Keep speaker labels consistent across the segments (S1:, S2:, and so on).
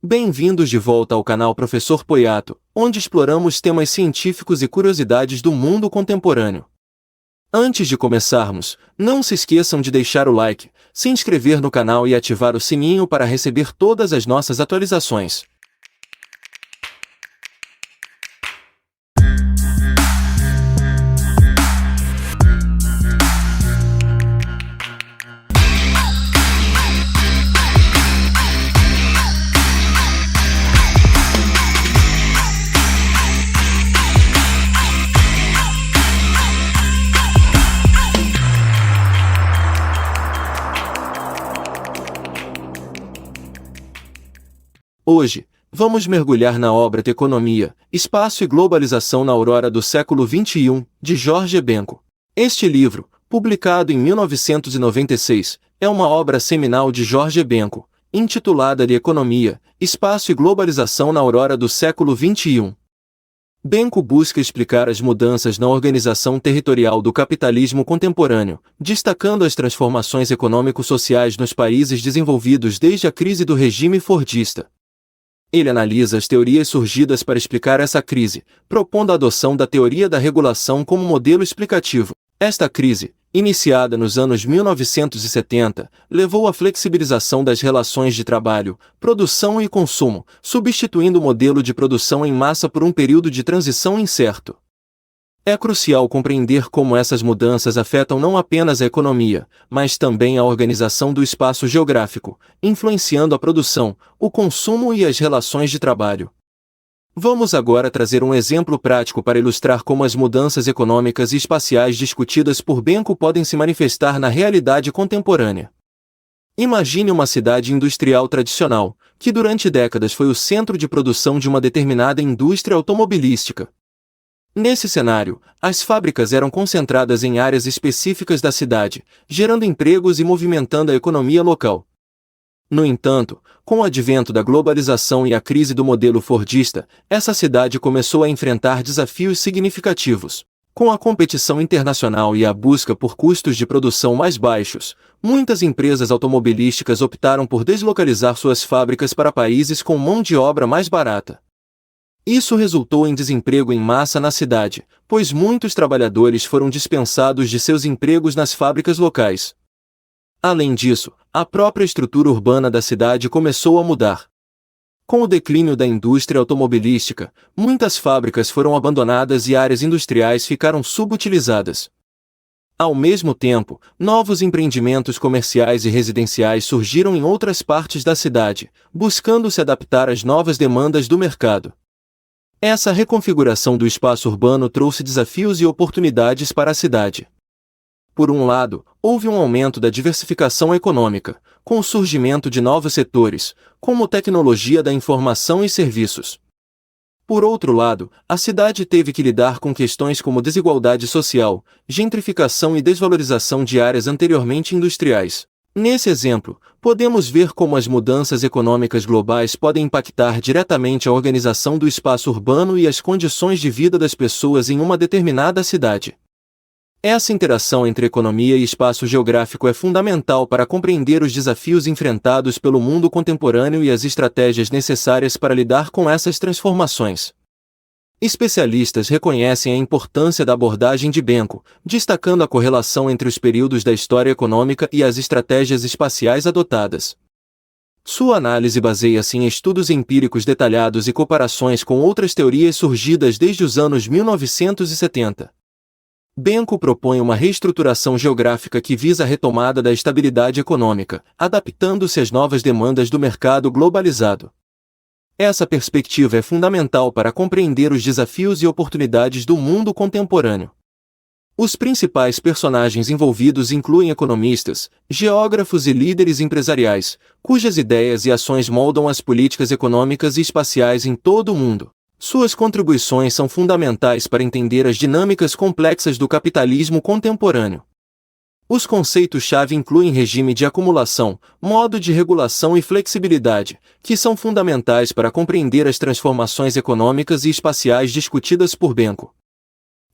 S1: Bem-vindos de volta ao canal Professor Poiato, onde exploramos temas científicos e curiosidades do mundo contemporâneo. Antes de começarmos, não se esqueçam de deixar o like, se inscrever no canal e ativar o sininho para receber todas as nossas atualizações. Hoje, vamos mergulhar na obra de Economia, Espaço e Globalização na Aurora do Século XXI, de George Benko. Este livro, publicado em 1996, é uma obra seminal de George Benko, intitulada de Economia, Espaço e Globalização na Aurora do Século XXI. Benko busca explicar as mudanças na organização territorial do capitalismo contemporâneo, destacando as transformações econômico-sociais nos países desenvolvidos desde a crise do regime fordista. Ele analisa as teorias surgidas para explicar essa crise, propondo a adoção da teoria da regulação como modelo explicativo. Esta crise, iniciada nos anos 1970, levou à flexibilização das relações de trabalho, produção e consumo, substituindo o modelo de produção em massa por um período de transição incerto. É crucial compreender como essas mudanças afetam não apenas a economia, mas também a organização do espaço geográfico, influenciando a produção, o consumo e as relações de trabalho. Vamos agora trazer um exemplo prático para ilustrar como as mudanças econômicas e espaciais discutidas por Benko podem se manifestar na realidade contemporânea. Imagine uma cidade industrial tradicional, que durante décadas foi o centro de produção de uma determinada indústria automobilística. Nesse cenário, as fábricas eram concentradas em áreas específicas da cidade, gerando empregos e movimentando a economia local. No entanto, com o advento da globalização e a crise do modelo fordista, essa cidade começou a enfrentar desafios significativos. Com a competição internacional e a busca por custos de produção mais baixos, muitas empresas automobilísticas optaram por deslocalizar suas fábricas para países com mão de obra mais barata. Isso resultou em desemprego em massa na cidade, pois muitos trabalhadores foram dispensados de seus empregos nas fábricas locais. Além disso, a própria estrutura urbana da cidade começou a mudar. Com o declínio da indústria automobilística, muitas fábricas foram abandonadas e áreas industriais ficaram subutilizadas. Ao mesmo tempo, novos empreendimentos comerciais e residenciais surgiram em outras partes da cidade, buscando se adaptar às novas demandas do mercado. Essa reconfiguração do espaço urbano trouxe desafios e oportunidades para a cidade. Por um lado, houve um aumento da diversificação econômica, com o surgimento de novos setores, como tecnologia da informação e serviços. Por outro lado, a cidade teve que lidar com questões como desigualdade social, gentrificação e desvalorização de áreas anteriormente industriais. Nesse exemplo, podemos ver como as mudanças econômicas globais podem impactar diretamente a organização do espaço urbano e as condições de vida das pessoas em uma determinada cidade. Essa interação entre economia e espaço geográfico é fundamental para compreender os desafios enfrentados pelo mundo contemporâneo e as estratégias necessárias para lidar com essas transformações. Especialistas reconhecem a importância da abordagem de Benko, destacando a correlação entre os períodos da história econômica e as estratégias espaciais adotadas. Sua análise baseia-se em estudos empíricos detalhados e comparações com outras teorias surgidas desde os anos 1970. Benko propõe uma reestruturação geográfica que visa a retomada da estabilidade econômica, adaptando-se às novas demandas do mercado globalizado. Essa perspectiva é fundamental para compreender os desafios e oportunidades do mundo contemporâneo. Os principais personagens envolvidos incluem economistas, geógrafos e líderes empresariais, cujas ideias e ações moldam as políticas econômicas e espaciais em todo o mundo. Suas contribuições são fundamentais para entender as dinâmicas complexas do capitalismo contemporâneo. Os conceitos-chave incluem regime de acumulação, modo de regulação e flexibilidade, que são fundamentais para compreender as transformações econômicas e espaciais discutidas por Benko.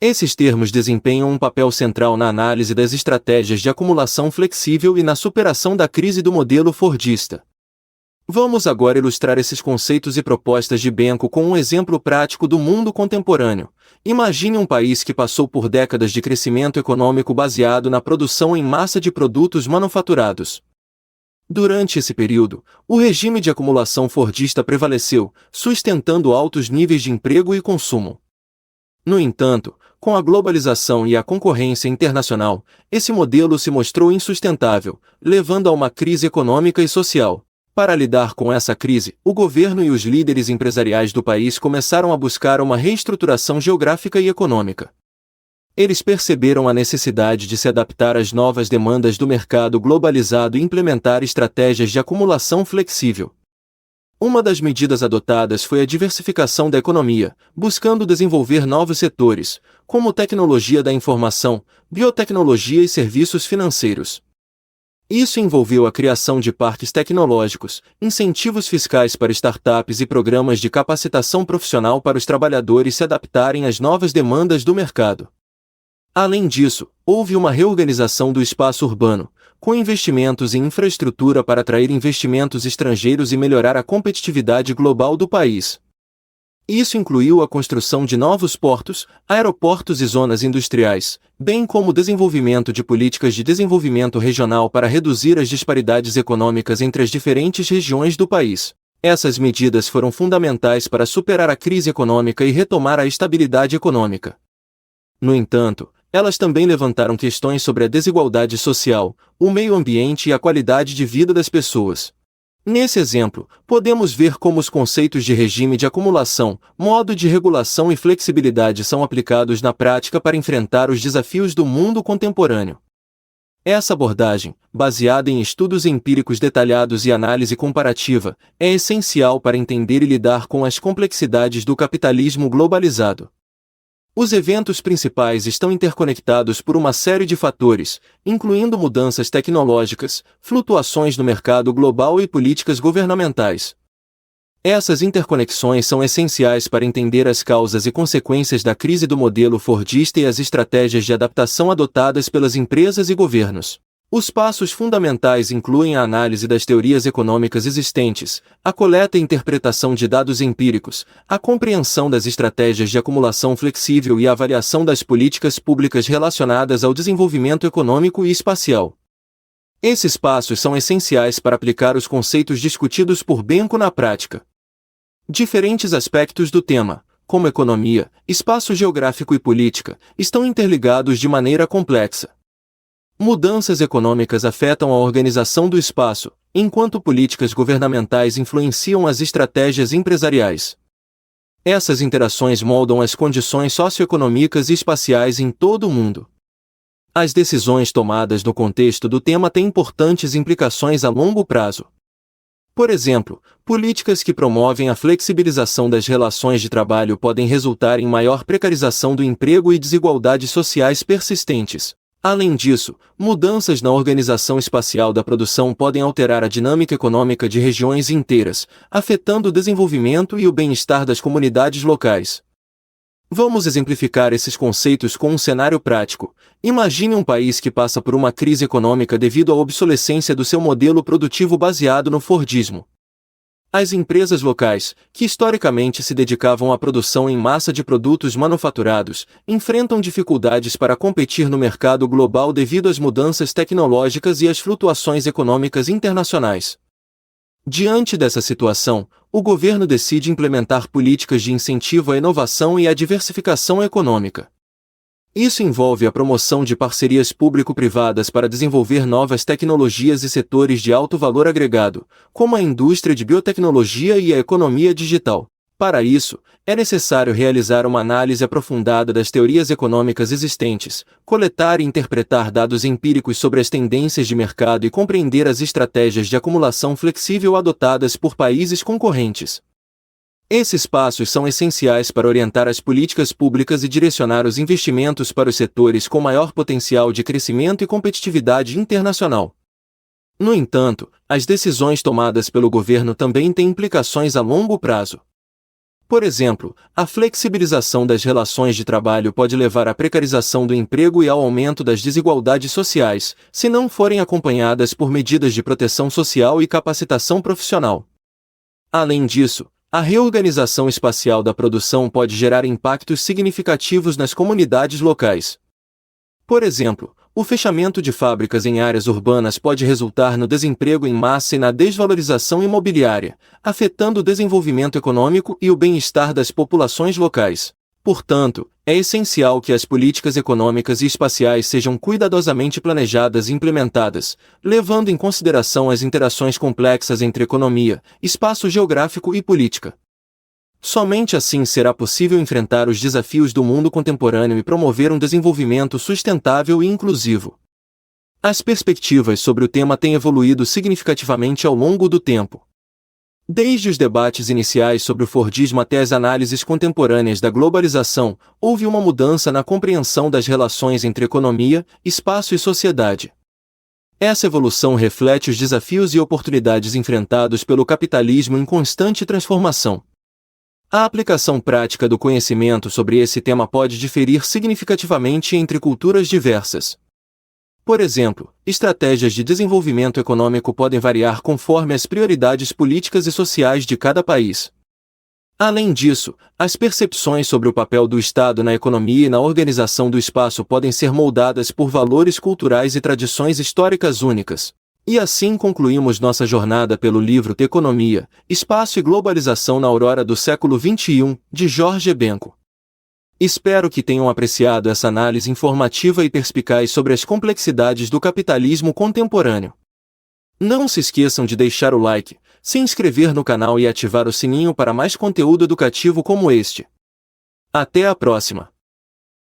S1: Esses termos desempenham um papel central na análise das estratégias de acumulação flexível e na superação da crise do modelo fordista. Vamos agora ilustrar esses conceitos e propostas de Benko com um exemplo prático do mundo contemporâneo. Imagine um país que passou por décadas de crescimento econômico baseado na produção em massa de produtos manufaturados. Durante esse período, o regime de acumulação fordista prevaleceu, sustentando altos níveis de emprego e consumo. No entanto, com a globalização e a concorrência internacional, esse modelo se mostrou insustentável, levando a uma crise econômica e social. Para lidar com essa crise, o governo e os líderes empresariais do país começaram a buscar uma reestruturação geográfica e econômica. Eles perceberam a necessidade de se adaptar às novas demandas do mercado globalizado e implementar estratégias de acumulação flexível. Uma das medidas adotadas foi a diversificação da economia, buscando desenvolver novos setores, como tecnologia da informação, biotecnologia e serviços financeiros. Isso envolveu a criação de parques tecnológicos, incentivos fiscais para startups e programas de capacitação profissional para os trabalhadores se adaptarem às novas demandas do mercado. Além disso, houve uma reorganização do espaço urbano, com investimentos em infraestrutura para atrair investimentos estrangeiros e melhorar a competitividade global do país. Isso incluiu a construção de novos portos, aeroportos e zonas industriais, bem como o desenvolvimento de políticas de desenvolvimento regional para reduzir as disparidades econômicas entre as diferentes regiões do país. Essas medidas foram fundamentais para superar a crise econômica e retomar a estabilidade econômica. No entanto, elas também levantaram questões sobre a desigualdade social, o meio ambiente e a qualidade de vida das pessoas. Nesse exemplo, podemos ver como os conceitos de regime de acumulação, modo de regulação e flexibilidade são aplicados na prática para enfrentar os desafios do mundo contemporâneo. Essa abordagem, baseada em estudos empíricos detalhados e análise comparativa, é essencial para entender e lidar com as complexidades do capitalismo globalizado. Os eventos principais estão interconectados por uma série de fatores, incluindo mudanças tecnológicas, flutuações no mercado global e políticas governamentais. Essas interconexões são essenciais para entender as causas e consequências da crise do modelo fordista e as estratégias de adaptação adotadas pelas empresas e governos. Os passos fundamentais incluem a análise das teorias econômicas existentes, a coleta e interpretação de dados empíricos, a compreensão das estratégias de acumulação flexível e a avaliação das políticas públicas relacionadas ao desenvolvimento econômico e espacial. Esses passos são essenciais para aplicar os conceitos discutidos por Benko na prática. Diferentes aspectos do tema, como economia, espaço geográfico e política, estão interligados de maneira complexa. Mudanças econômicas afetam a organização do espaço, enquanto políticas governamentais influenciam as estratégias empresariais. Essas interações moldam as condições socioeconômicas e espaciais em todo o mundo. As decisões tomadas no contexto do tema têm importantes implicações a longo prazo. Por exemplo, políticas que promovem a flexibilização das relações de trabalho podem resultar em maior precarização do emprego e desigualdades sociais persistentes. Além disso, mudanças na organização espacial da produção podem alterar a dinâmica econômica de regiões inteiras, afetando o desenvolvimento e o bem-estar das comunidades locais. Vamos exemplificar esses conceitos com um cenário prático. Imagine um país que passa por uma crise econômica devido à obsolescência do seu modelo produtivo baseado no fordismo. As empresas locais, que historicamente se dedicavam à produção em massa de produtos manufaturados, enfrentam dificuldades para competir no mercado global devido às mudanças tecnológicas e às flutuações econômicas internacionais. Diante dessa situação, o governo decide implementar políticas de incentivo à inovação e à diversificação econômica. Isso envolve a promoção de parcerias público-privadas para desenvolver novas tecnologias e setores de alto valor agregado, como a indústria de biotecnologia e a economia digital. Para isso, é necessário realizar uma análise aprofundada das teorias econômicas existentes, coletar e interpretar dados empíricos sobre as tendências de mercado e compreender as estratégias de acumulação flexível adotadas por países concorrentes. Esses passos são essenciais para orientar as políticas públicas e direcionar os investimentos para os setores com maior potencial de crescimento e competitividade internacional. No entanto, as decisões tomadas pelo governo também têm implicações a longo prazo. Por exemplo, a flexibilização das relações de trabalho pode levar à precarização do emprego e ao aumento das desigualdades sociais, se não forem acompanhadas por medidas de proteção social e capacitação profissional. Além disso, a reorganização espacial da produção pode gerar impactos significativos nas comunidades locais. Por exemplo, o fechamento de fábricas em áreas urbanas pode resultar no desemprego em massa e na desvalorização imobiliária, afetando o desenvolvimento econômico e o bem-estar das populações locais. Portanto, é essencial que as políticas econômicas e espaciais sejam cuidadosamente planejadas e implementadas, levando em consideração as interações complexas entre economia, espaço geográfico e política. Somente assim será possível enfrentar os desafios do mundo contemporâneo e promover um desenvolvimento sustentável e inclusivo. As perspectivas sobre o tema têm evoluído significativamente ao longo do tempo. Desde os debates iniciais sobre o Fordismo até as análises contemporâneas da globalização, houve uma mudança na compreensão das relações entre economia, espaço e sociedade. Essa evolução reflete os desafios e oportunidades enfrentados pelo capitalismo em constante transformação. A aplicação prática do conhecimento sobre esse tema pode diferir significativamente entre culturas diversas. Por exemplo, estratégias de desenvolvimento econômico podem variar conforme as prioridades políticas e sociais de cada país. Além disso, as percepções sobre o papel do Estado na economia e na organização do espaço podem ser moldadas por valores culturais e tradições históricas únicas. E assim concluímos nossa jornada pelo livro Economia, Espaço e Globalização na Aurora do Século XXI, de Jorge Benko. Espero que tenham apreciado essa análise informativa e perspicaz sobre as complexidades do capitalismo contemporâneo. Não se esqueçam de deixar o like, se inscrever no canal e ativar o sininho para mais conteúdo educativo como este. Até a próxima!